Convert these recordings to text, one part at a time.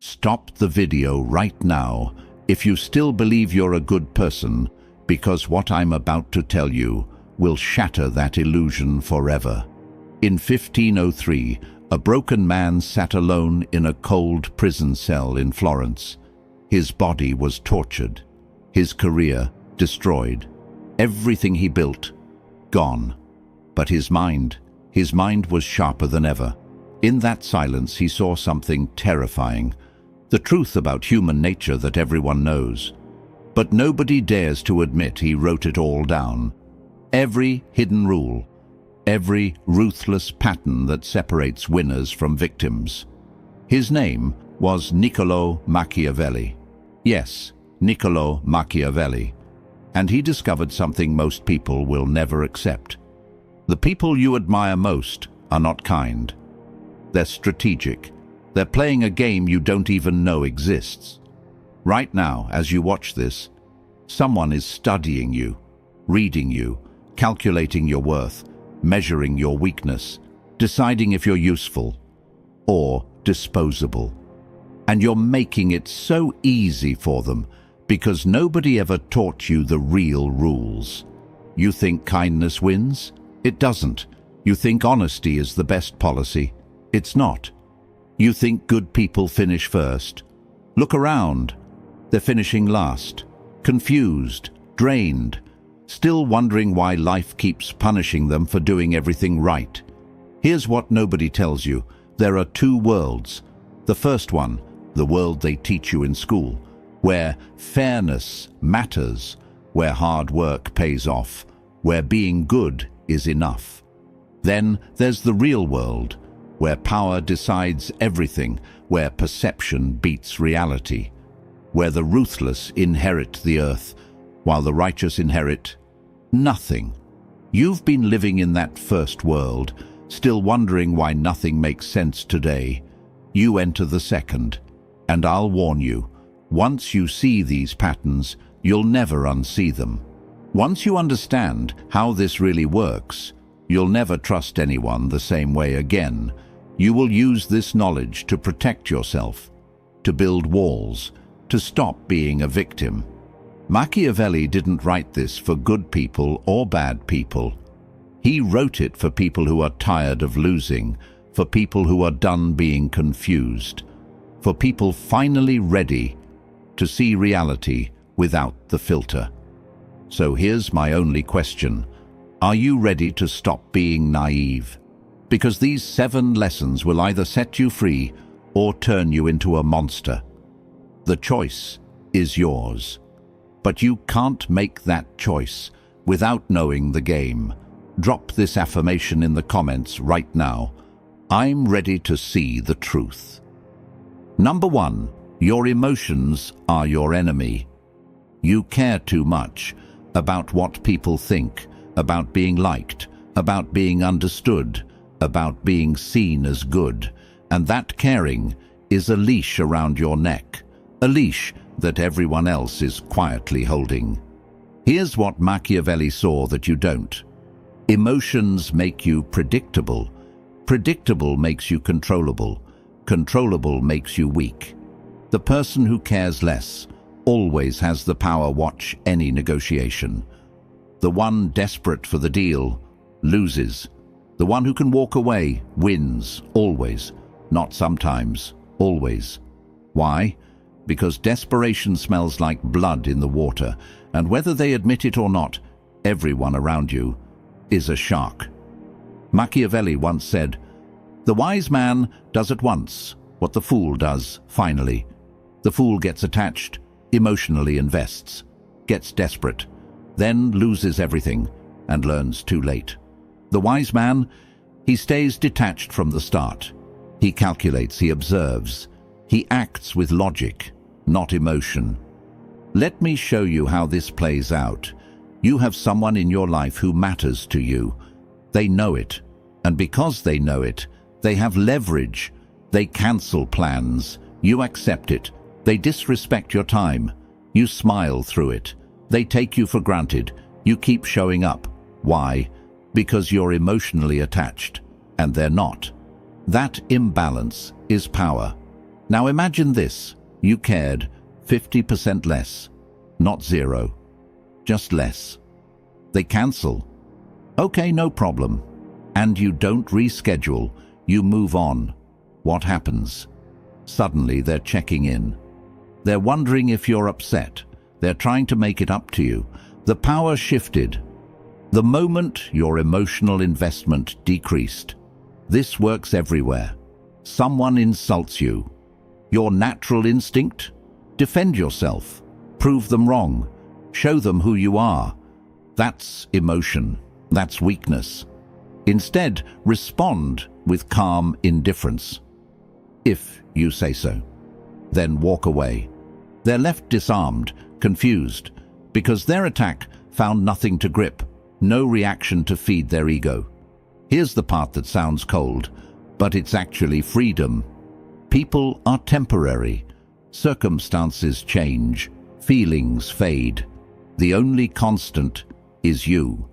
Stop the video right now if you still believe you're a good person, because what I'm about to tell you will shatter that illusion forever. In 1503, a broken man sat alone in a cold prison cell in Florence. His body was tortured, his career destroyed, everything he built gone. But his mind was sharper than ever. In that silence he saw something terrifying, the truth about human nature that everyone knows. But nobody dares to admit he wrote it all down. Every hidden rule, every ruthless pattern that separates winners from victims. His name was Niccolo Machiavelli. Yes, Niccolo Machiavelli. And he discovered something most people will never accept. The people you admire most are not kind. They're strategic. They're playing a game you don't even know exists. Right now, as you watch this, someone is studying you, reading you, calculating your worth, measuring your weakness, deciding if you're useful or disposable. And you're making it so easy for them because nobody ever taught you the real rules. You think kindness wins? It doesn't. You think honesty is the best policy? It's not. You think good people finish first? Look around. They're finishing last, confused, drained, still wondering why life keeps punishing them for doing everything right. Here's what nobody tells you. There are two worlds. The first one, the world they teach you in school, where fairness matters, where hard work pays off, where being good is enough. Then there's the real world, where power decides everything, where perception beats reality, where the ruthless inherit the earth, while the righteous inherit nothing. You've been living in that first world, still wondering why nothing makes sense today. You enter the second, and I'll warn you, once you see these patterns, you'll never unsee them. Once you understand how this really works, you'll never trust anyone the same way again. You will use this knowledge to protect yourself, to build walls, to stop being a victim. Machiavelli didn't write this for good people or bad people. He wrote it for people who are tired of losing, for people who are done being confused, for people finally ready to see reality without the filter. So here's my only question. Are you ready to stop being naive? Because these 7 lessons will either set you free or turn you into a monster. The choice is yours. But you can't make that choice without knowing the game. Drop this affirmation in the comments right now. I'm ready to see the truth. Number 1, your emotions are your enemy. You care too much about what people think, about being liked, about being understood, about being seen as good, and that caring is a leash around your neck, a leash that everyone else is quietly holding. Here's what Machiavelli saw that you don't. Emotions make you predictable. Predictable makes you controllable. Controllable makes you weak. The person who cares less always has the power. Watch any negotiation. The one desperate for the deal loses. The one who can walk away wins, always. Not sometimes, always. Why? Because desperation smells like blood in the water, and whether they admit it or not, everyone around you is a shark. Machiavelli once said, "The wise man does at once what the fool does finally." The fool gets attached, emotionally invests, gets desperate, then loses everything and learns too late. The wise man, he stays detached from the start. He calculates, he observes, he acts with logic, not emotion. Let me show you how this plays out. You have someone in your life who matters to you. They know it, and because they know it, they have leverage. They cancel plans. You accept it. They disrespect your time. You smile through it. They take you for granted. You keep showing up. Why? Because you're emotionally attached, and they're not. That imbalance is power. Now imagine this. You cared 50% less. Not zero. Just less. They cancel. Okay, no problem. And you don't reschedule. You move on. What happens? Suddenly they're checking in. They're wondering if you're upset. They're trying to make it up to you. The power shifted. The moment your emotional investment decreased. This works everywhere. Someone insults you. Your natural instinct? Defend yourself. Prove them wrong. Show them who you are. That's emotion. That's weakness. Instead, respond with calm indifference. If you say so. Then walk away. They're left disarmed, confused, because their attack found nothing to grip, no reaction to feed their ego. Here's the part that sounds cold, but it's actually freedom. People are temporary. Circumstances change. Feelings fade. The only constant is you.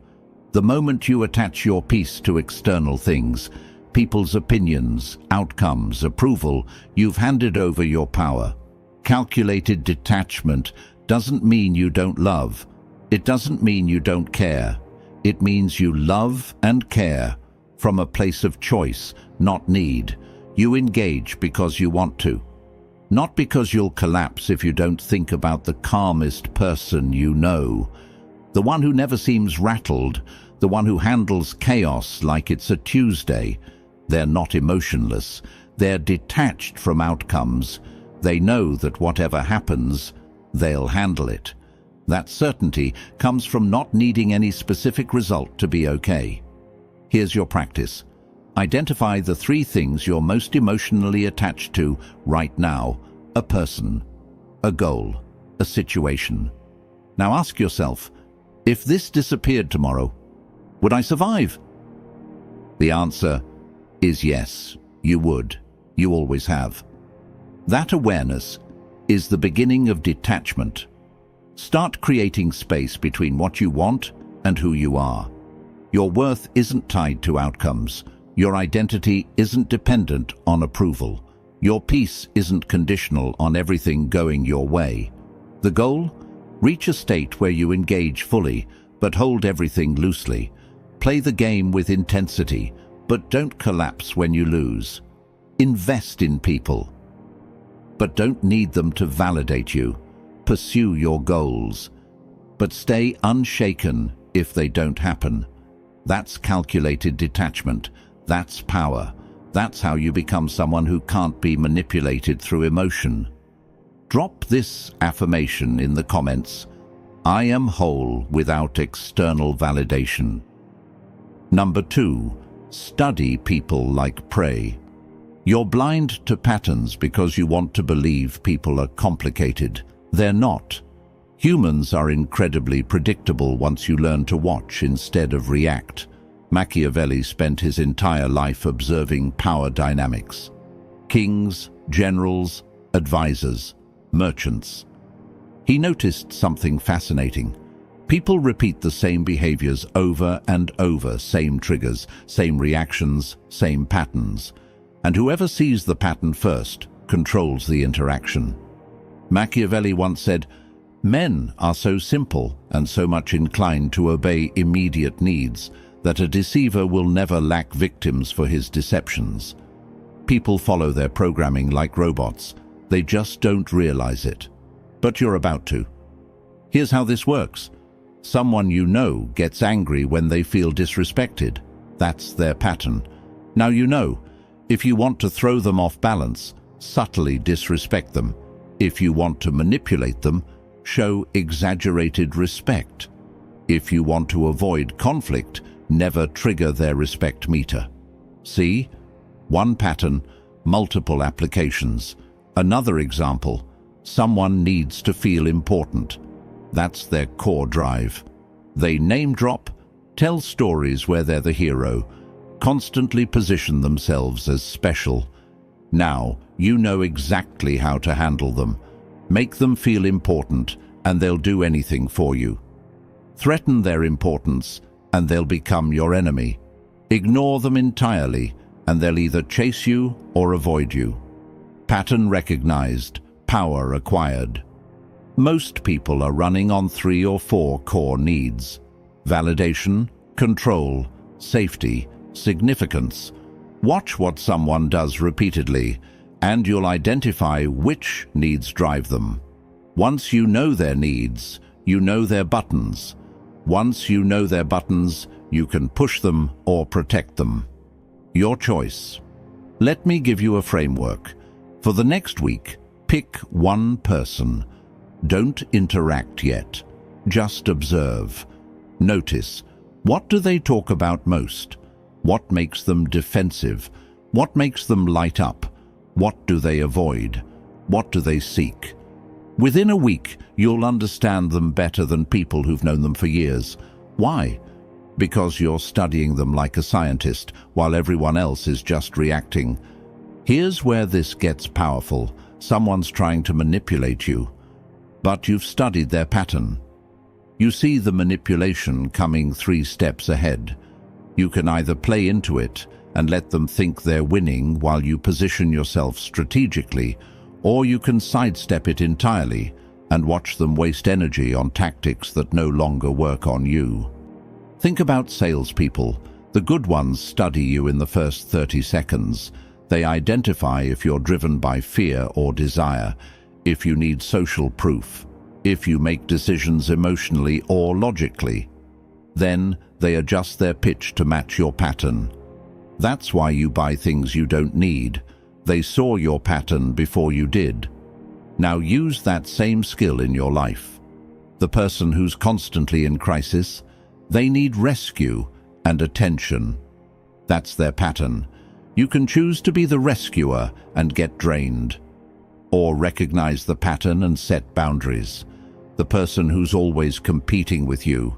The moment you attach your peace to external things, people's opinions, outcomes, approval, you've handed over your power. Calculated detachment doesn't mean you don't love. It doesn't mean you don't care. It means you love and care from a place of choice, not need. You engage because you want to. Not because you'll collapse if you don't think about the calmest person you know. The one who never seems rattled, the one who handles chaos like it's a Tuesday. They're not emotionless. They're detached from outcomes. They know that whatever happens, they'll handle it. That certainty comes from not needing any specific result to be okay. Here's your practice. Identify the 3 things you're most emotionally attached to right now: a person, a goal, a situation. Now ask yourself, if this disappeared tomorrow, would I survive? The answer is yes, you would. You always have. That awareness is the beginning of detachment. Start creating space between what you want and who you are. Your worth isn't tied to outcomes. Your identity isn't dependent on approval. Your peace isn't conditional on everything going your way. The goal? Reach a state where you engage fully, but hold everything loosely. Play the game with intensity, but don't collapse when you lose. Invest in people, but don't need them to validate you. Pursue your goals, but stay unshaken if they don't happen. That's calculated detachment. That's power. That's how you become someone who can't be manipulated through emotion. Drop this affirmation in the comments. I am whole without external validation. Number 2, study people like prey. You're blind to patterns because you want to believe people are complicated. They're not. Humans are incredibly predictable once you learn to watch instead of react. Machiavelli spent his entire life observing power dynamics. Kings, generals, advisors, merchants. He noticed something fascinating. People repeat the same behaviors over and over, same triggers, same reactions, same patterns. And whoever sees the pattern first controls the interaction. Machiavelli once said, "Men are so simple and so much inclined to obey immediate needs that a deceiver will never lack victims for his deceptions." People follow their programming like robots. They just don't realize it. But you're about to. Here's how this works. Someone you know gets angry when they feel disrespected. That's their pattern. Now you know, if you want to throw them off balance, subtly disrespect them. If you want to manipulate them, show exaggerated respect. If you want to avoid conflict, never trigger their respect meter. See? One pattern, multiple applications. Another example, someone needs to feel important. That's their core drive. They name drop, tell stories where they're the hero, constantly position themselves as special. Now, you know exactly how to handle them. Make them feel important, and they'll do anything for you. Threaten their importance, and they'll become your enemy. Ignore them entirely, and they'll either chase you or avoid you. Pattern recognized, power acquired. Most people are running on 3 or 4 core needs: validation, control, safety, significance. Watch what someone does repeatedly, and you'll identify which needs drive them. Once you know their needs, you know their buttons. Once you know their buttons, you can push them or protect them. Your choice. Let me give you a framework. For the next week, pick one person. Don't interact yet. Just observe. Notice, what do they talk about most? What makes them defensive? What makes them light up? What do they avoid? What do they seek? Within a week, you'll understand them better than people who've known them for years. Why? Because you're studying them like a scientist, while everyone else is just reacting. Here's where this gets powerful. Someone's trying to manipulate you, but you've studied their pattern. You see the manipulation coming 3 steps ahead. You can either play into it and let them think they're winning while you position yourself strategically, or you can sidestep it entirely and watch them waste energy on tactics that no longer work on you. Think about salespeople. The good ones study you in the first 30 seconds. They identify if you're driven by fear or desire, if you need social proof, if you make decisions emotionally or logically. Then they adjust their pitch to match your pattern. That's why you buy things you don't need. They saw your pattern before you did. Now use that same skill in your life. The person who's constantly in crisis, they need rescue and attention. That's their pattern. You can choose to be the rescuer and get drained, or recognize the pattern and set boundaries. The person who's always competing with you,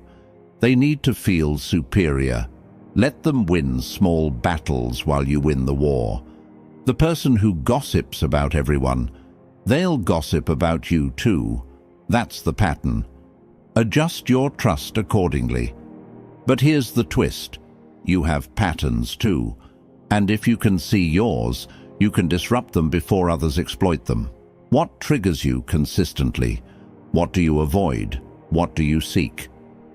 they need to feel superior. Let them win small battles while you win the war. The person who gossips about everyone, they'll gossip about you too. That's the pattern. Adjust your trust accordingly. But here's the twist. You have patterns too. And if you can see yours, you can disrupt them before others exploit them. What triggers you consistently? What do you avoid? What do you seek?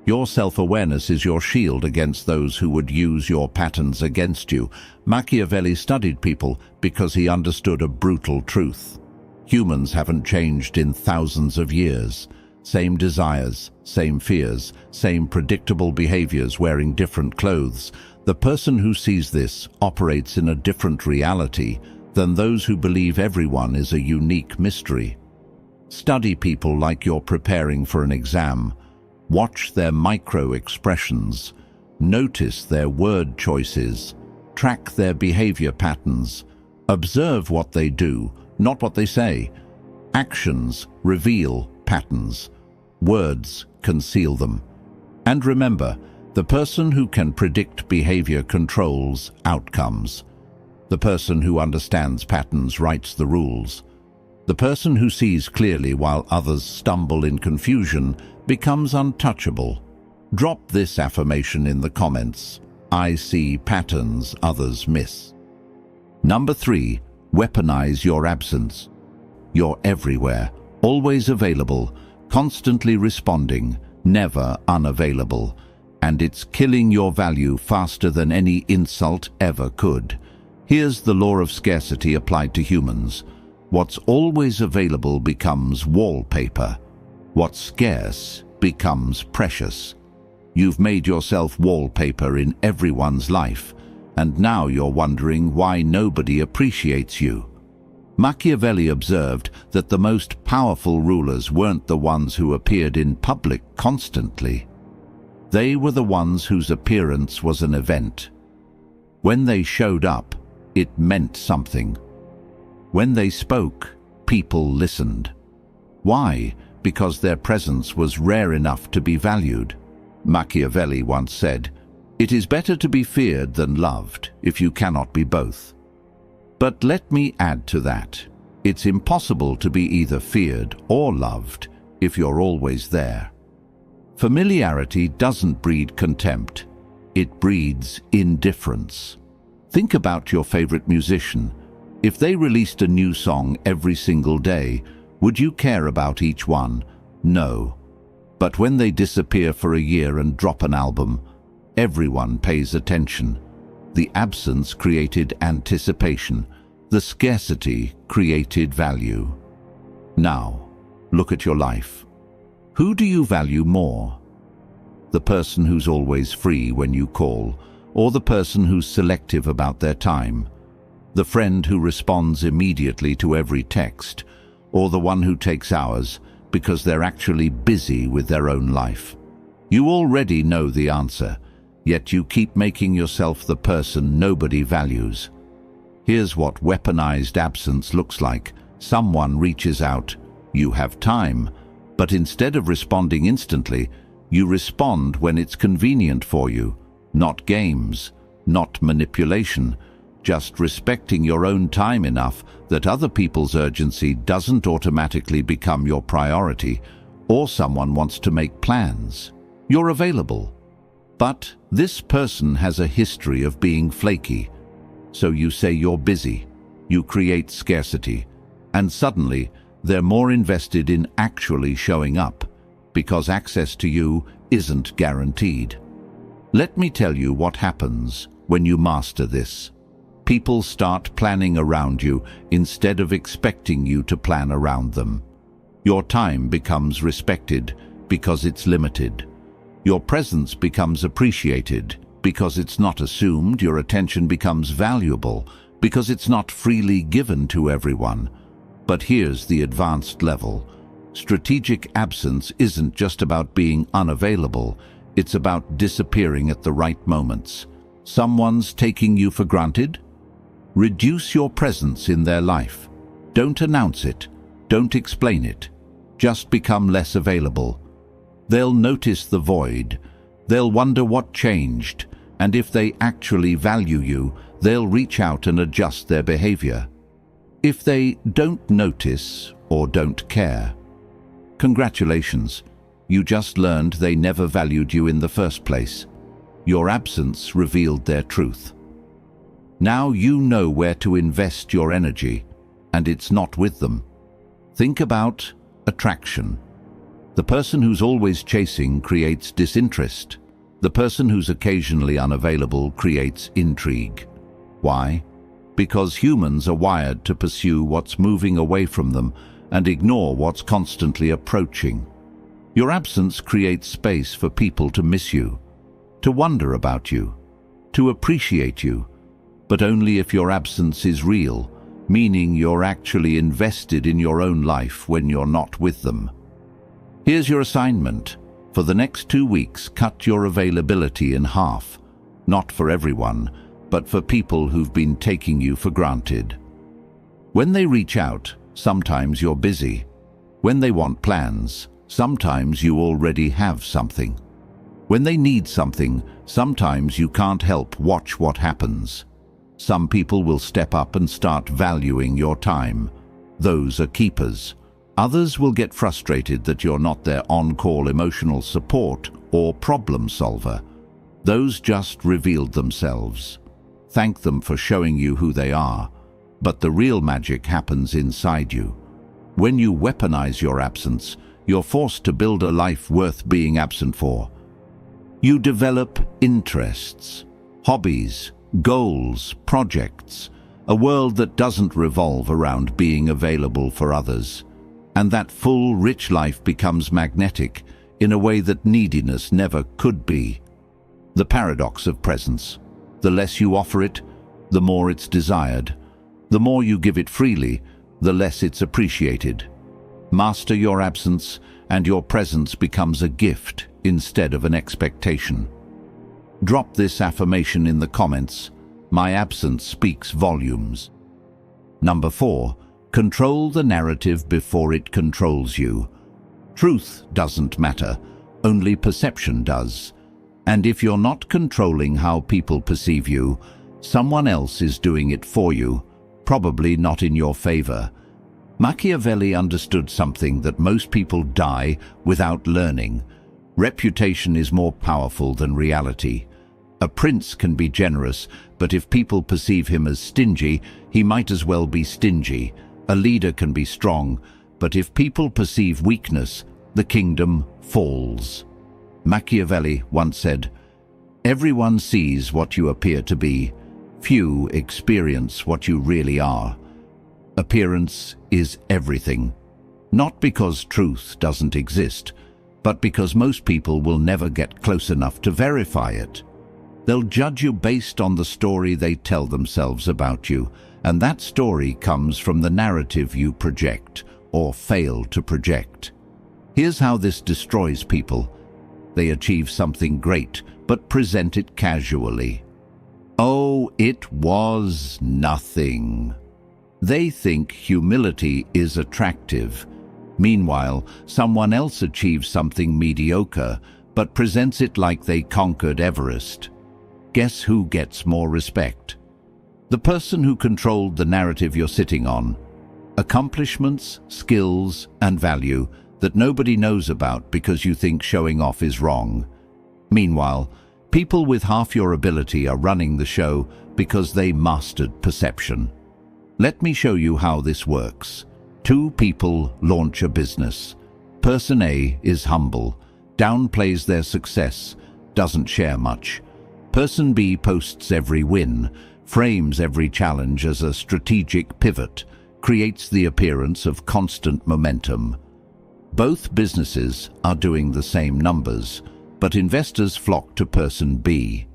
Your self-awareness is your shield against those who would use your patterns against you. Machiavelli studied people because he understood a brutal truth. Humans haven't changed in thousands of years. Same desires, same fears, same predictable behaviors wearing different clothes. The person who sees this operates in a different reality than those who believe everyone is a unique mystery. Study people like you're preparing for an exam. Watch their micro-expressions. Notice their word choices. Track their behavior patterns. Observe what they do, not what they say. Actions reveal patterns. Words conceal them. And remember, the person who can predict behavior controls outcomes. The person who understands patterns writes the rules. The person who sees clearly while others stumble in confusion becomes untouchable. Drop this affirmation in the comments. I see patterns others miss. Number 3, weaponize your absence. You're everywhere, always available, constantly responding, never unavailable. And it's killing your value faster than any insult ever could. Here's the law of scarcity applied to humans. What's always available becomes wallpaper. What's scarce becomes precious. You've made yourself wallpaper in everyone's life, and now you're wondering why nobody appreciates you. Machiavelli observed that the most powerful rulers weren't the ones who appeared in public constantly. They were the ones whose appearance was an event. When they showed up, it meant something. When they spoke, people listened. Why? Because their presence was rare enough to be valued. Machiavelli once said, "It is better to be feared than loved if you cannot be both." But let me add to that. It's impossible to be either feared or loved if you're always there. Familiarity doesn't breed contempt. It breeds indifference. Think about your favorite musician. If they released a new song every single day, would you care about each one? No. But when they disappear for a year and drop an album, everyone pays attention. The absence created anticipation. The scarcity created value. Now, look at your life. Who do you value more? The person who's always free when you call, or the person who's selective about their time? The friend who responds immediately to every text, or the one who takes hours because they're actually busy with their own life? You already know the answer, yet you keep making yourself the person nobody values. Here's what weaponized absence looks like. Someone reaches out, you have time, but instead of responding instantly, you respond when it's convenient for you. Not games, not manipulation, just respecting your own time enough that other people's urgency doesn't automatically become your priority, or someone wants to make plans. You're available. But this person has a history of being flaky. So you say you're busy, you create scarcity, and suddenly they're more invested in actually showing up, because access to you isn't guaranteed. Let me tell you what happens when you master this. People start planning around you instead of expecting you to plan around them. Your time becomes respected because it's limited. Your presence becomes appreciated because it's not assumed. Your attention becomes valuable because it's not freely given to everyone. But here's the advanced level. Strategic absence isn't just about being unavailable, it's about disappearing at the right moments. Someone's taking you for granted? Reduce your presence in their life. Don't announce it. Don't explain it. Just become less available. They'll notice the void. They'll wonder what changed, and if they actually value you, they'll reach out and adjust their behavior. If they don't notice or don't care, congratulations, you just learned they never valued you in the first place. Your absence revealed their truth. Now you know where to invest your energy, and it's not with them. Think about attraction. The person who's always chasing creates disinterest. The person who's occasionally unavailable creates intrigue. Why? Because humans are wired to pursue what's moving away from them and ignore what's constantly approaching. Your absence creates space for people to miss you, to wonder about you, to appreciate you, but only if your absence is real, meaning you're actually invested in your own life when you're not with them. Here's your assignment. For the next 2 weeks, cut your availability in half. Not for everyone, but for people who've been taking you for granted. When they reach out, sometimes you're busy. When they want plans, sometimes you already have something. When they need something, sometimes you can't help watch what happens. Some people will step up and start valuing your time. Those are keepers. Others will get frustrated that you're not their on-call emotional support or problem solver. Those just revealed themselves. Thank them for showing you who they are, but the real magic happens inside you. When you weaponize your absence, you're forced to build a life worth being absent for. You develop interests, hobbies, goals, projects, a world that doesn't revolve around being available for others. And that full, rich life becomes magnetic in a way that neediness never could be. The paradox of presence. The less you offer it, the more it's desired. The more you give it freely, the less it's appreciated. Master your absence, and your presence becomes a gift instead of an expectation. Drop this affirmation in the comments. My absence speaks volumes. Number 4. Control the narrative before it controls you. Truth doesn't matter, only perception does. And if you're not controlling how people perceive you, someone else is doing it for you, probably not in your favor. Machiavelli understood something that most people die without learning. Reputation is more powerful than reality. A prince can be generous, but if people perceive him as stingy, he might as well be stingy. A leader can be strong, but if people perceive weakness, the kingdom falls. Machiavelli once said, "Everyone sees what you appear to be. Few experience what you really are." Appearance is everything. Not because truth doesn't exist, but because most people will never get close enough to verify it. They'll judge you based on the story they tell themselves about you, and that story comes from the narrative you project or fail to project. Here's how this destroys people. They achieve something great, but present it casually. Oh, it was nothing. They think humility is attractive. Meanwhile, someone else achieves something mediocre, but presents it like they conquered Everest. Guess who gets more respect? The person who controlled the narrative you're sitting on. Accomplishments, skills, and value that nobody knows about because you think showing off is wrong. Meanwhile, people with half your ability are running the show because they mastered perception. Let me show you how this works. Two people launch a business. Person A is humble, downplays their success, doesn't share much. Person B posts every win, frames every challenge as a strategic pivot, creates the appearance of constant momentum. Both businesses are doing the same numbers, but investors flock to person B.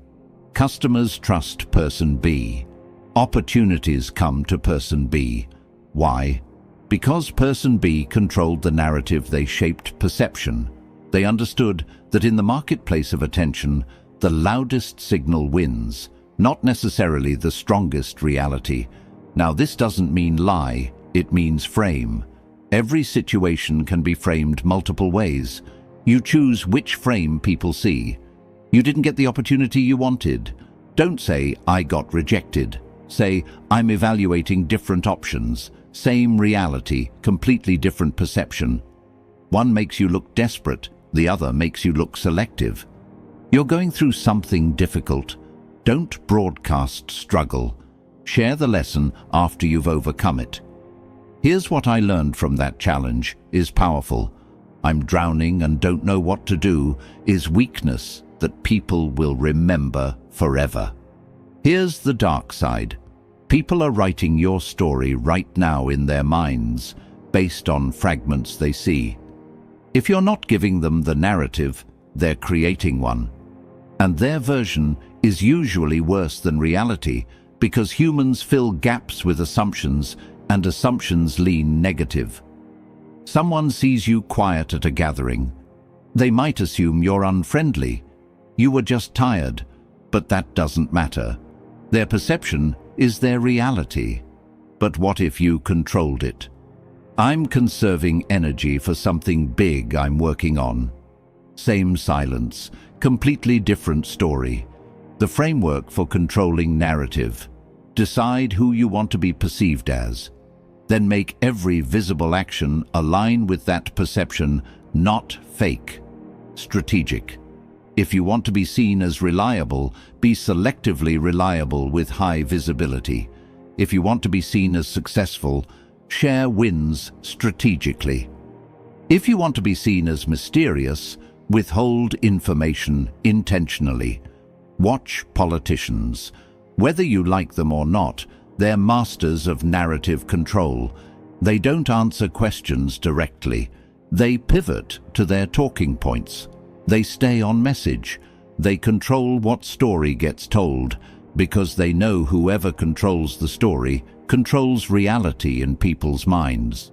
Customers trust person B. Opportunities come to person B. Why? Because person B controlled the narrative. They shaped perception. They understood that in the marketplace of attention, the loudest signal wins, not necessarily the strongest reality. Now, this doesn't mean lie, it means frame. Every situation can be framed multiple ways. You choose which frame people see. You didn't get the opportunity you wanted. Don't say, "I got rejected." Say, "I'm evaluating different options." Same reality, completely different perception. One makes you look desperate, the other makes you look selective. You're going through something difficult. Don't broadcast struggle. Share the lesson after you've overcome it. "Here's what I learned from that challenge" is powerful. "I'm drowning and don't know what to do" is weakness that people will remember forever. Here's the dark side. People are writing your story right now in their minds, based on fragments they see. If you're not giving them the narrative, they're creating one. And their version is usually worse than reality, because humans fill gaps with assumptions, and assumptions lean negative. Someone sees you quiet at a gathering. They might assume you're unfriendly. You were just tired, but that doesn't matter. Their perception is their reality. But what if you controlled it? "I'm conserving energy for something big I'm working on." Same silence, completely different story. The framework for controlling narrative. Decide who you want to be perceived as. Then make every visible action align with that perception, not fake. Strategic. If you want to be seen as reliable, be selectively reliable with high visibility. If you want to be seen as successful, share wins strategically. If you want to be seen as mysterious, withhold information intentionally. Watch politicians. Whether you like them or not, they're masters of narrative control. They don't answer questions directly. They pivot to their talking points. They stay on message. They control what story gets told, because they know whoever controls the story controls reality in people's minds.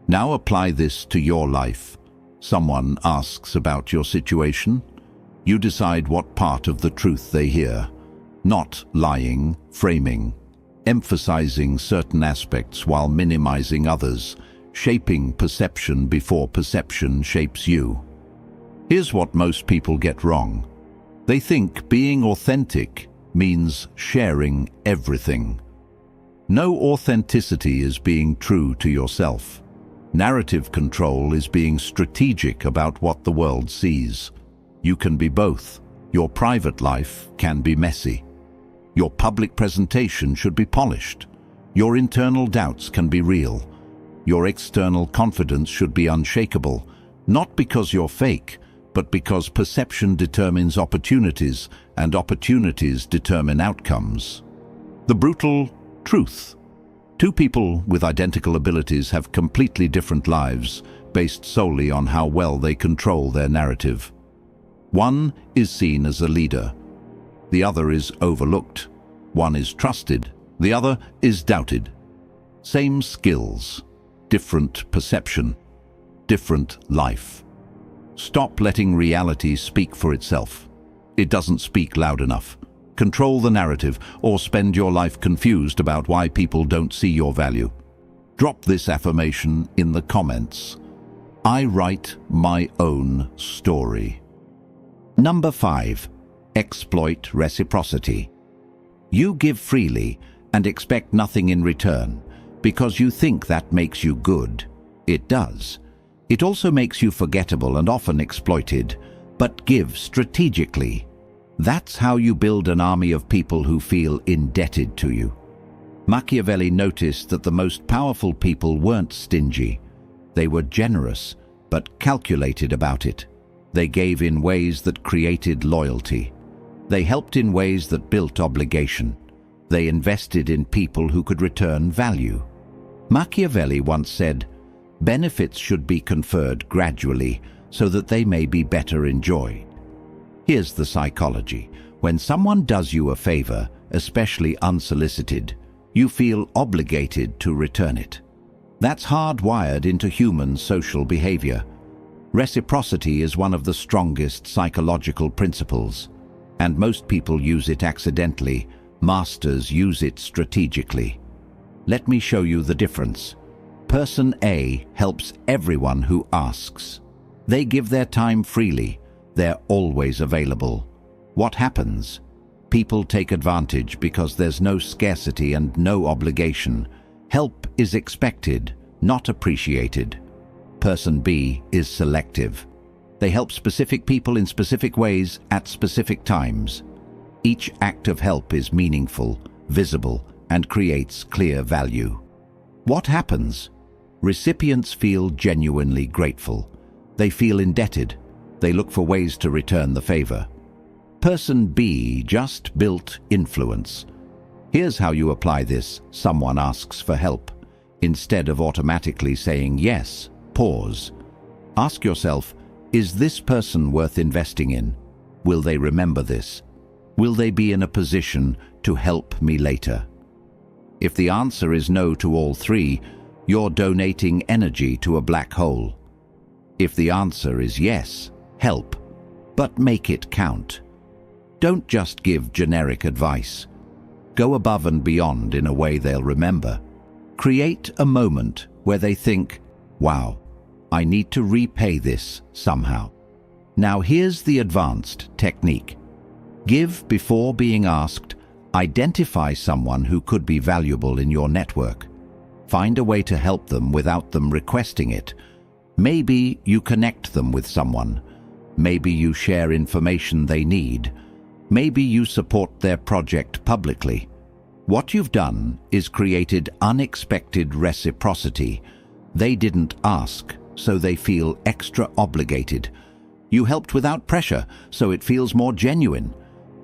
Now apply this to your life. Someone asks about your situation. You decide what part of the truth they hear. Not lying, framing. Emphasizing certain aspects while minimizing others. Shaping perception before perception shapes you. Here's what most people get wrong. They think being authentic means sharing everything. No, authenticity is being true to yourself. Narrative control is being strategic about what the world sees. You can be both. Your private life can be messy. Your public presentation should be polished. Your internal doubts can be real. Your external confidence should be unshakable, not because you're fake, but because perception determines opportunities, and opportunities determine outcomes. The brutal truth. Two people with identical abilities have completely different lives, based solely on how well they control their narrative. One is seen as a leader. The other is overlooked. One is trusted. The other is doubted. Same skills, different perception, different life. Stop letting reality speak for itself. It doesn't speak loud enough. Control the narrative, or spend your life confused about why people don't see your value. Drop this affirmation in the comments. I write my own story. Number 5. Exploit reciprocity. You give freely and expect nothing in return because you think that makes you good. It does. It also makes you forgettable and often exploited, but give strategically. That's how you build an army of people who feel indebted to you. Machiavelli noticed that the most powerful people weren't stingy. They were generous, but calculated about it. They gave in ways that created loyalty. They helped in ways that built obligation. They invested in people who could return value. Machiavelli once said, "Benefits should be conferred gradually so that they may be better enjoyed." Here's the psychology. When someone does you a favor, especially unsolicited, you feel obligated to return it. That's hardwired into human social behavior. Reciprocity is one of the strongest psychological principles, and most people use it accidentally. Masters use it strategically. Let me show you the difference. Person A helps everyone who asks. They give their time freely. They're always available. What happens? People take advantage because there's no scarcity and no obligation. Help is expected, not appreciated. Person B is selective. They help specific people in specific ways at specific times. Each act of help is meaningful, visible, and creates clear value. What happens? Recipients feel genuinely grateful. They feel indebted. They look for ways to return the favor. Person B just built influence. Here's how you apply this. Someone asks for help. Instead of automatically saying yes, pause. Ask yourself, is this person worth investing in? Will they remember this? Will they be in a position to help me later? If the answer is no to all three, you're donating energy to a black hole. If the answer is yes, help, but make it count. Don't just give generic advice. Go above and beyond in a way they'll remember. Create a moment where they think, wow, I need to repay this somehow. Now here's the advanced technique. Give before being asked. Identify someone who could be valuable in your network. Find a way to help them without them requesting it. Maybe you connect them with someone. Maybe you share information they need. Maybe you support their project publicly. What you've done is created unexpected reciprocity. They didn't ask, so they feel extra obligated. You helped without pressure, so it feels more genuine.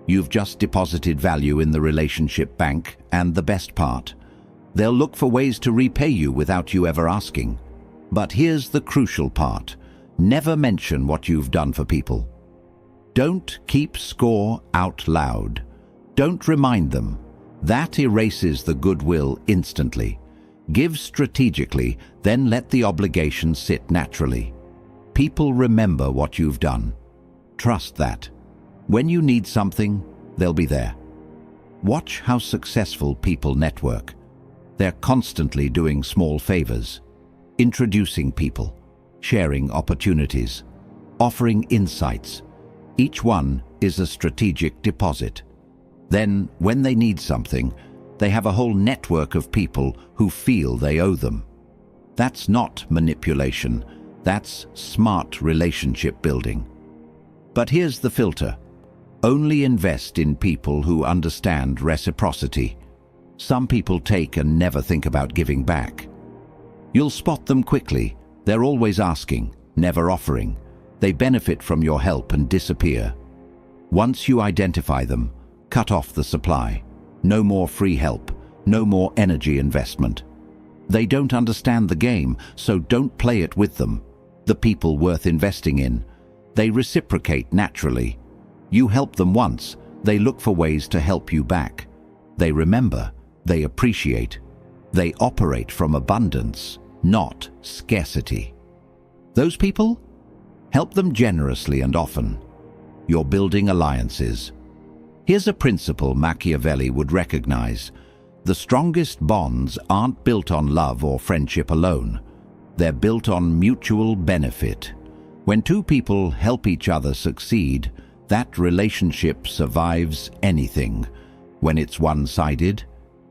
You've just deposited value in the relationship bank, and the best part, they'll look for ways to repay you without you ever asking. But here's the crucial part. Never mention what you've done for people. Don't keep score out loud. Don't remind them. That erases the goodwill instantly. Give strategically, then let the obligation sit naturally. People remember what you've done. Trust that. When you need something, they'll be there. Watch how successful people network. They're constantly doing small favors, introducing people, sharing opportunities, offering insights. Each one is a strategic deposit. Then, when they need something, they have a whole network of people who feel they owe them. That's not manipulation. That's smart relationship building. But here's the filter. Only invest in people who understand reciprocity. Some people take and never think about giving back. You'll spot them quickly. They're always asking, never offering. They benefit from your help and disappear. Once you identify them, cut off the supply. No more free help, no more energy investment. They don't understand the game, so don't play it with them. The people worth investing in. They reciprocate naturally. You help them once, they look for ways to help you back. They remember, they appreciate. They operate from abundance, not scarcity. Those people? Help them generously and often. You're building alliances. Here's a principle Machiavelli would recognize. The strongest bonds aren't built on love or friendship alone. They're built on mutual benefit. When two people help each other succeed, that relationship survives anything. When it's one-sided,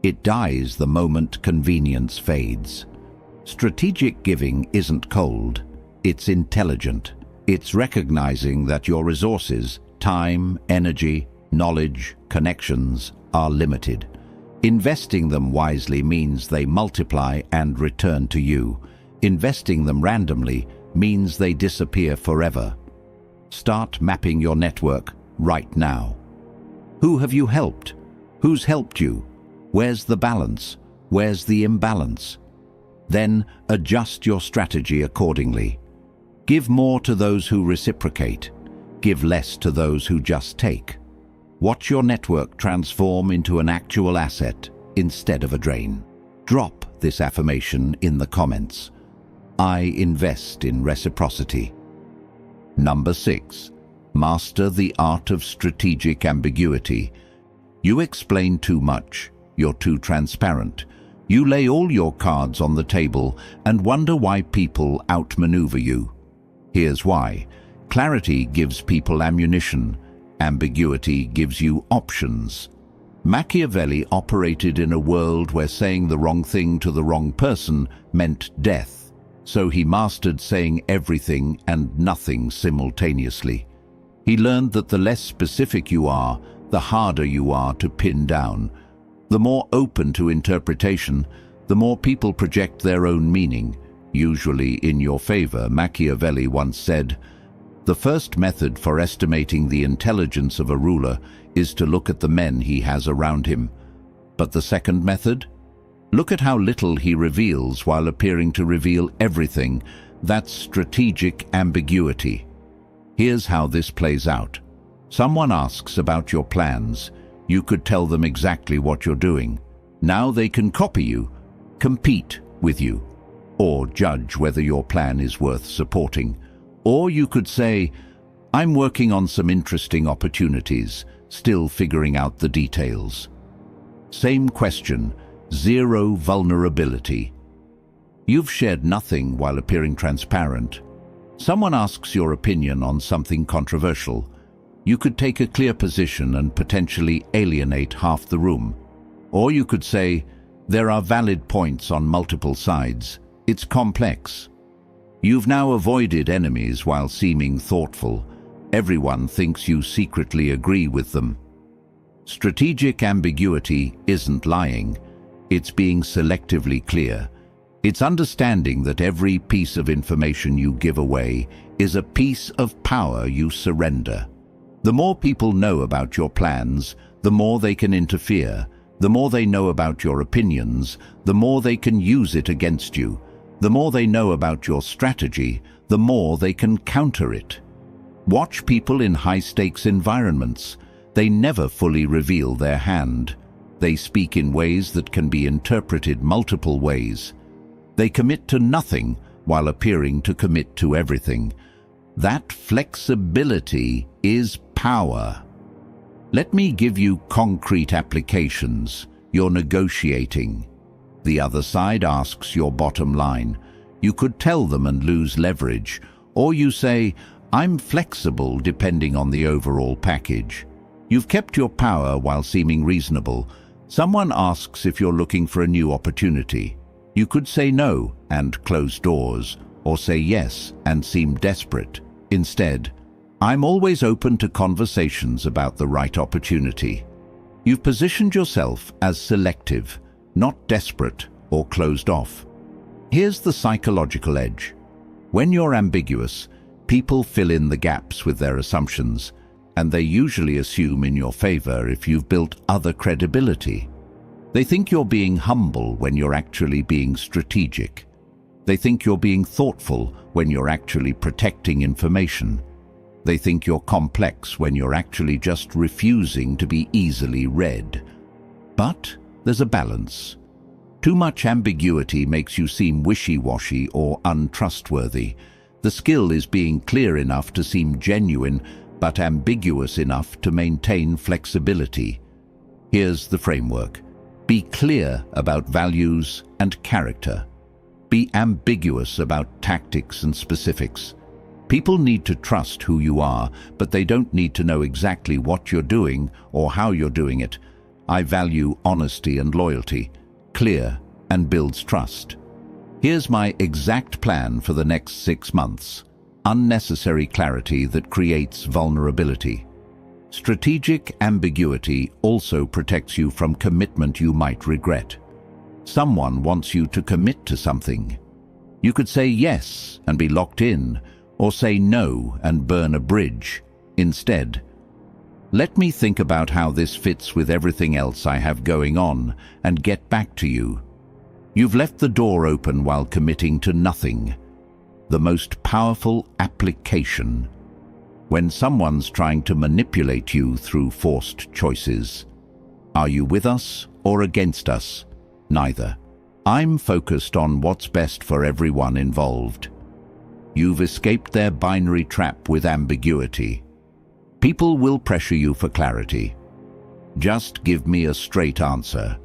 it dies the moment convenience fades. Strategic giving isn't cold, it's intelligent. It's recognizing that your resources, time, energy, knowledge, connections, are limited. Investing them wisely means they multiply and return to you. Investing them randomly means they disappear forever. Start mapping your network right now. Who have you helped? Who's helped you? Where's the balance? Where's the imbalance? Then adjust your strategy accordingly. Give more to those who reciprocate. Give less to those who just take. Watch your network transform into an actual asset instead of a drain. Drop this affirmation in the comments. I invest in reciprocity. Number 6. Master the art of strategic ambiguity. You explain too much. You're too transparent. You lay all your cards on the table and wonder why people outmaneuver you. Here's why. Clarity gives people ammunition. Ambiguity gives you options. Machiavelli operated in a world where saying the wrong thing to the wrong person meant death. So he mastered saying everything and nothing simultaneously. He learned that the less specific you are, the harder you are to pin down. The more open to interpretation, the more people project their own meaning, usually in your favor. Machiavelli once said, "The first method for estimating the intelligence of a ruler is to look at the men he has around him. But the second method? Look at how little he reveals while appearing to reveal everything. That's strategic ambiguity." Here's how this plays out. Someone asks about your plans. You could tell them exactly what you're doing. Now they can copy you, compete with you, or judge whether your plan is worth supporting. Or you could say, "I'm working on some interesting opportunities, still figuring out the details." Same question, zero vulnerability. You've shared nothing while appearing transparent. Someone asks your opinion on something controversial. You could take a clear position and potentially alienate half the room. Or you could say, "There are valid points on multiple sides. It's complex." You've now avoided enemies while seeming thoughtful. Everyone thinks you secretly agree with them. Strategic ambiguity isn't lying. It's being selectively clear. It's understanding that every piece of information you give away is a piece of power you surrender. The more people know about your plans, the more they can interfere. The more they know about your opinions, the more they can use it against you. The more they know about your strategy, the more they can counter it. Watch people in high-stakes environments. They never fully reveal their hand. They speak in ways that can be interpreted multiple ways. They commit to nothing while appearing to commit to everything. That flexibility is power. Let me give you concrete applications. You're negotiating. The other side asks your bottom line. You could tell them and lose leverage. Or you say, "I'm flexible depending on the overall package." You've kept your power while seeming reasonable. Someone asks if you're looking for a new opportunity. You could say no and close doors, or say yes and seem desperate. Instead, I'm always open to conversations about the right opportunity. You've positioned yourself as selective, not desperate or closed off. Here's the psychological edge. When you're ambiguous, people fill in the gaps with their assumptions, and they usually assume in your favor if you've built other credibility. They think you're being humble when you're actually being strategic. They think you're being thoughtful when you're actually protecting information. They think you're complex when you're actually just refusing to be easily read. But there's a balance. Too much ambiguity makes you seem wishy-washy or untrustworthy. The skill is being clear enough to seem genuine, but ambiguous enough to maintain flexibility. Here's the framework. Be clear about values and character. Be ambiguous about tactics and specifics. People need to trust who you are, but they don't need to know exactly what you're doing or how you're doing it. I value honesty and loyalty. Clear and builds trust. Here's my exact plan for the next 6 months. Unnecessary clarity that creates vulnerability. Strategic ambiguity also protects you from commitment you might regret. Someone wants you to commit to something. You could say yes and be locked in, or say no and burn a bridge. Instead, let me think about how this fits with everything else I have going on and get back to you. You've left the door open while committing to nothing. The most powerful application. When someone's trying to manipulate you through forced choices. Are you with us or against us? Neither. I'm focused on what's best for everyone involved. You've escaped their binary trap with ambiguity. People will pressure you for clarity. Just give me a straight answer.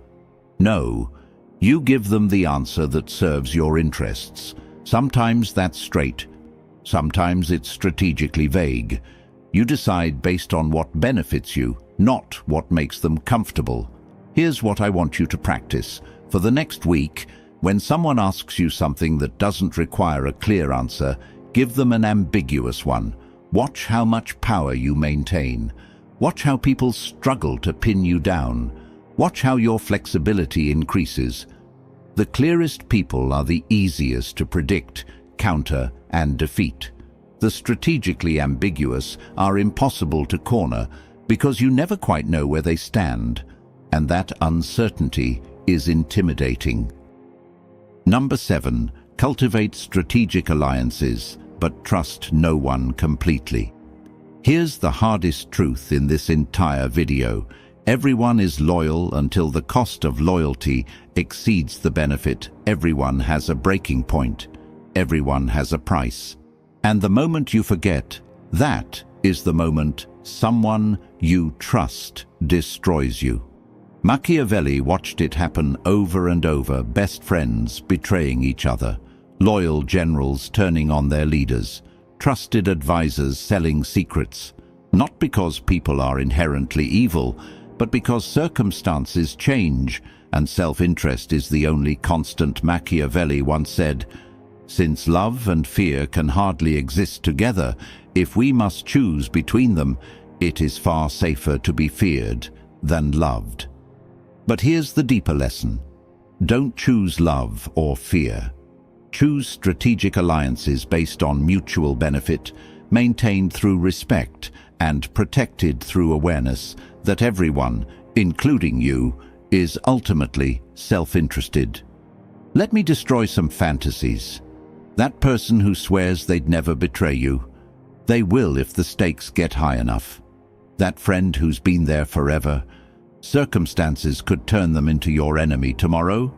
No, you give them the answer that serves your interests. Sometimes that's straight. Sometimes it's strategically vague. You decide based on what benefits you, not what makes them comfortable. Here's what I want you to practice. For the next week, when someone asks you something that doesn't require a clear answer, give them an ambiguous one. Watch how much power you maintain. Watch how people struggle to pin you down. Watch how your flexibility increases. The clearest people are the easiest to predict, counter, and defeat. The strategically ambiguous are impossible to corner because you never quite know where they stand, and that uncertainty is intimidating. Number 7. Cultivate strategic alliances, but trust no one completely. Here's the hardest truth in this entire video. Everyone is loyal until the cost of loyalty exceeds the benefit. Everyone has a breaking point. Everyone has a price. And the moment you forget, that is the moment someone you trust destroys you. Machiavelli watched it happen over and over, best friends betraying each other, loyal generals turning on their leaders, trusted advisors selling secrets, not because people are inherently evil, but because circumstances change and self-interest is the only constant. Machiavelli once said, "Since love and fear can hardly exist together, if we must choose between them, it is far safer to be feared than loved." But here's the deeper lesson. Don't choose love or fear. Choose strategic alliances based on mutual benefit, maintained through respect and protected through awareness that everyone, including you, is ultimately self-interested. Let me destroy some fantasies. That person who swears they'd never betray you, they will if the stakes get high enough. That friend who's been there forever, circumstances could turn them into your enemy tomorrow.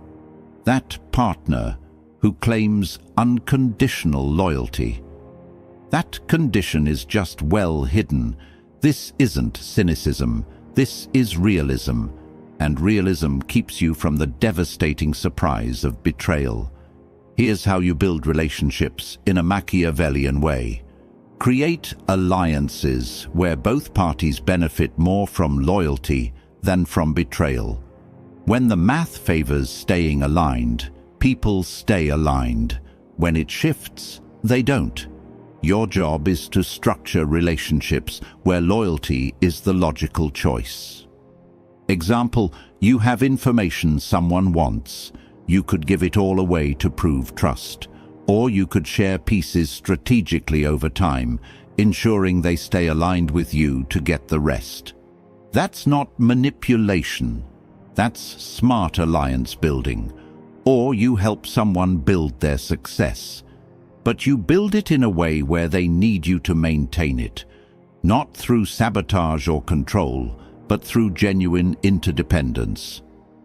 That partner who claims unconditional loyalty. That condition is just well hidden. This isn't cynicism, this is realism, and realism keeps you from the devastating surprise of betrayal. Here's how you build relationships in a Machiavellian way. Create alliances where both parties benefit more from loyalty than from betrayal. When the math favors staying aligned, people stay aligned. When it shifts, they don't. Your job is to structure relationships where loyalty is the logical choice. Example, you have information someone wants. You could give it all away to prove trust. Or you could share pieces strategically over time, ensuring they stay aligned with you to get the rest. That's not manipulation. That's smart alliance building. Or you help someone build their success. But you build it in a way where they need you to maintain it, not through sabotage or control, but through genuine interdependence.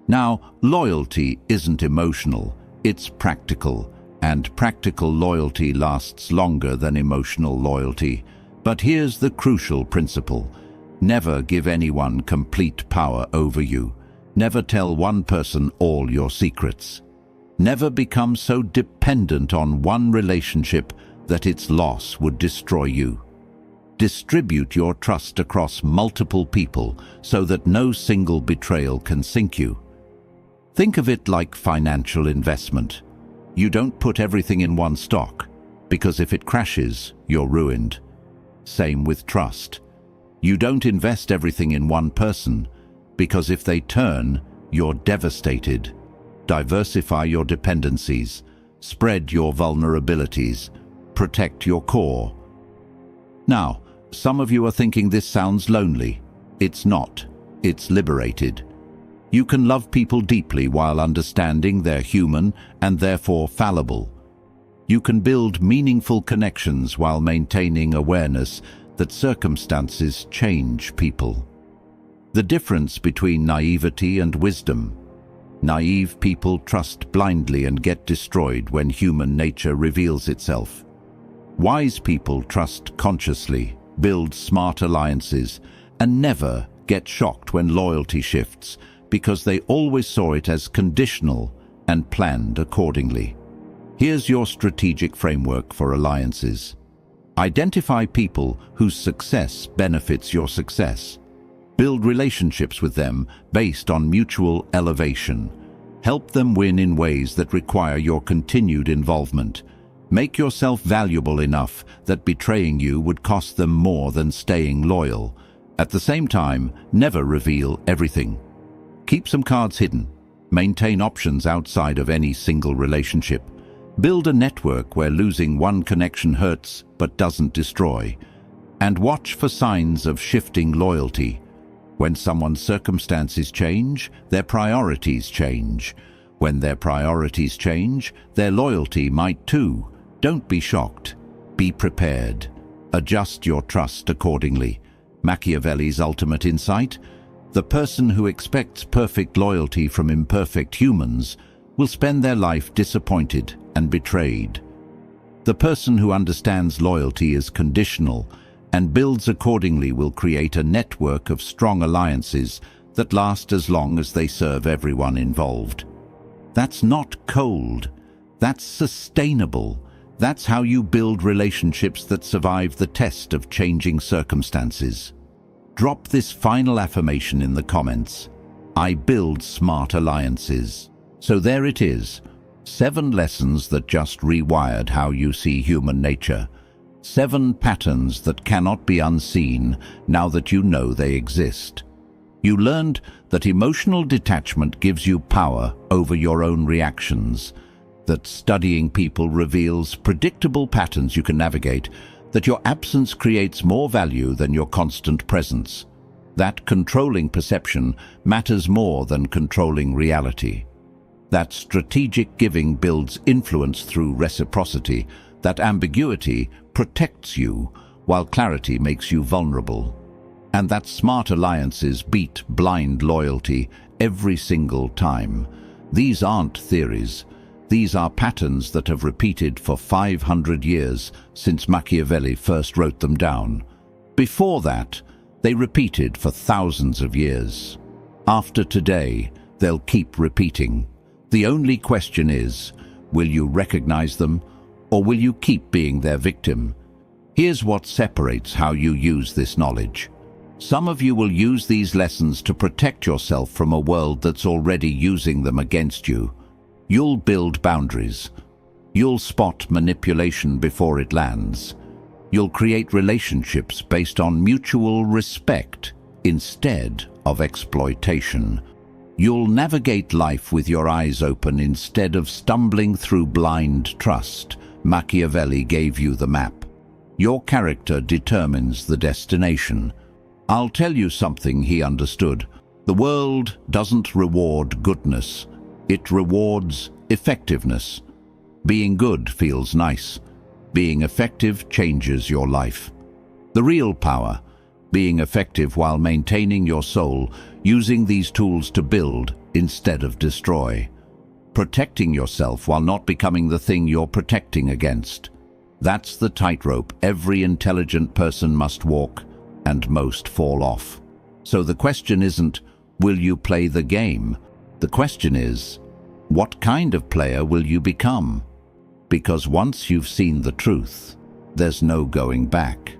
Now, loyalty isn't emotional, it's practical, and practical loyalty lasts longer than emotional loyalty. But here's the crucial principle. Never give anyone complete power over you. Never tell one person all your secrets. Never become so dependent on one relationship that its loss would destroy you. Distribute your trust across multiple people so that no single betrayal can sink you. Think of it like financial investment. You don't put everything in one stock, because if it crashes, you're ruined. Same with trust. You don't invest everything in one person, because if they turn, you're devastated. Diversify your dependencies, spread your vulnerabilities, protect your core. Now, some of you are thinking this sounds lonely. It's not. It's liberated. You can love people deeply while understanding they're human and therefore fallible. You can build meaningful connections while maintaining awareness that circumstances change people. The difference between naivety and wisdom. Naive people trust blindly and get destroyed when human nature reveals itself. Wise people trust consciously, build smart alliances, and never get shocked when loyalty shifts, because they always saw it as conditional and planned accordingly. Here's your strategic framework for alliances. Identify people whose success benefits your success. Build relationships with them based on mutual elevation. Help them win in ways that require your continued involvement. Make yourself valuable enough that betraying you would cost them more than staying loyal. At the same time, never reveal everything. Keep some cards hidden. Maintain options outside of any single relationship. Build a network where losing one connection hurts but doesn't destroy. And watch for signs of shifting loyalty. When someone's circumstances change, their priorities change. When their priorities change, their loyalty might too. Don't be shocked. Be prepared. Adjust your trust accordingly. Machiavelli's ultimate insight: the person who expects perfect loyalty from imperfect humans will spend their life disappointed and betrayed. The person who understands loyalty is conditional and builds accordingly will create a network of strong alliances that last as long as they serve everyone involved. That's not cold. That's sustainable. That's how you build relationships that survive the test of changing circumstances. Drop this final affirmation in the comments. I build smart alliances. So there it is. 7 lessons that just rewired how you see human nature. 7 patterns that cannot be unseen now that you know they exist. You learned that emotional detachment gives you power over your own reactions, that studying people reveals predictable patterns you can navigate, that your absence creates more value than your constant presence, that controlling perception matters more than controlling reality, that strategic giving builds influence through reciprocity, that ambiguity protects you while clarity makes you vulnerable, and that smart alliances beat blind loyalty every single time. These aren't theories. These are patterns that have repeated for 500 years since Machiavelli first wrote them down. Before that, they repeated for thousands of years. After today, they'll keep repeating. The only question is, will you recognize them, or will you keep being their victim? Here's what separates how you use this knowledge. Some of you will use these lessons to protect yourself from a world that's already using them against you. You'll build boundaries. You'll spot manipulation before it lands. You'll create relationships based on mutual respect instead of exploitation. You'll navigate life with your eyes open instead of stumbling through blind trust. Machiavelli gave you the map. Your character determines the destination. I'll tell you something he understood. The world doesn't reward goodness. It rewards effectiveness. Being good feels nice. Being effective changes your life. The real power, being effective while maintaining your soul, using these tools to build instead of destroy. Protecting yourself while not becoming the thing you're protecting against. That's the tightrope every intelligent person must walk, and most fall off. So the question isn't, will you play the game? The question is, what kind of player will you become? Because once you've seen the truth, there's no going back.